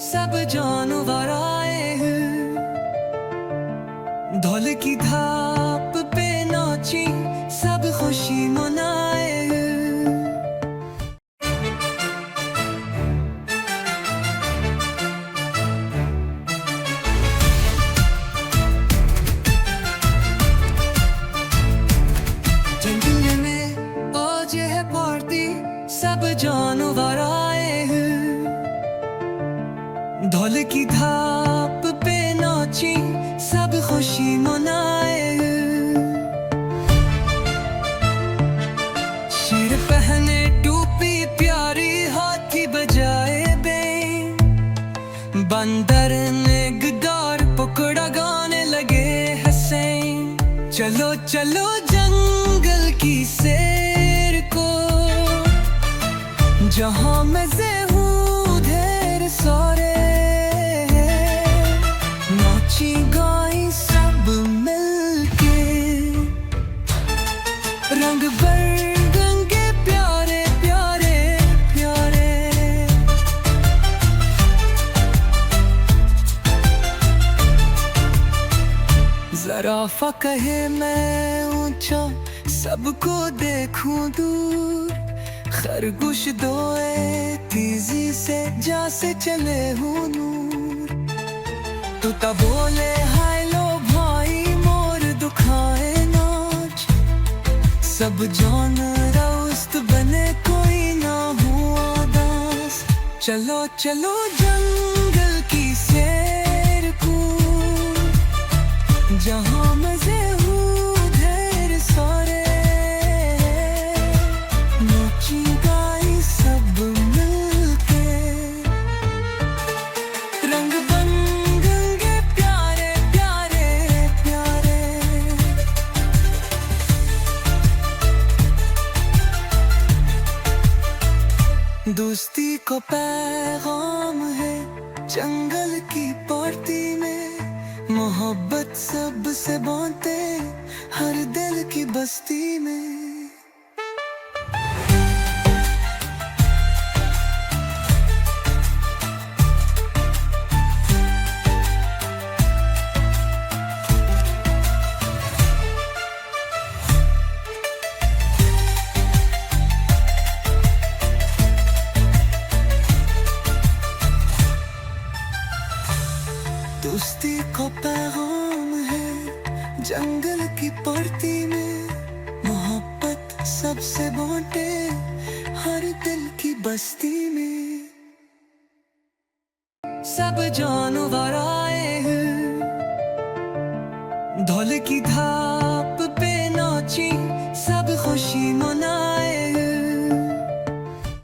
सब जानवर आए हैं, ढोल की थाप पे नाची सब खुशी मनाए हैं। जंगल में आज है पार्टी, सब जानवर आए हैं, ढोल की थाप पे नाची सब खुशी मनाए हैं। शेर पहने टोपी प्यारी, हाथी बजाए बेन, बंदर ने गिटार पकड़ा गाने लगे हसैन। चलो चलो जंगल की सैर को, जहाँ मजे हूँ ढेर सारे, नाची गाई सब मिलके, रंग बरंगे प्यारे प्यारे प्यारे। ज़राफ़ा कहे मैं ऊंचा सबको देखूं दूर, खरगोश दोए तेजी से जैसे चले हूँ नूर। तोता बोले हाय लो भाई मोर दुखाए नाच, सब जानवर उस्त बने कोई ना हुआ दास। चलो चलो जंगल की सैर को, जहाँ मजे हूँ ढेर सारे, नाची गाई सब मिलके, रंग बरंगे प्यारे प्यारे प्यारे। दोस्ती को पैगाम है जंगल की पार्टी में, मोहब्बत सबसे बांटे हर दिल की बस्ती में। दोस्ती को पैगाम है जंगल की पार्टी में, मोहब्बत सबसे बांटे हर दिल की बस्ती में। सब जानवर आए हैं, ढोल की थाप पे नाची सब खुशी मना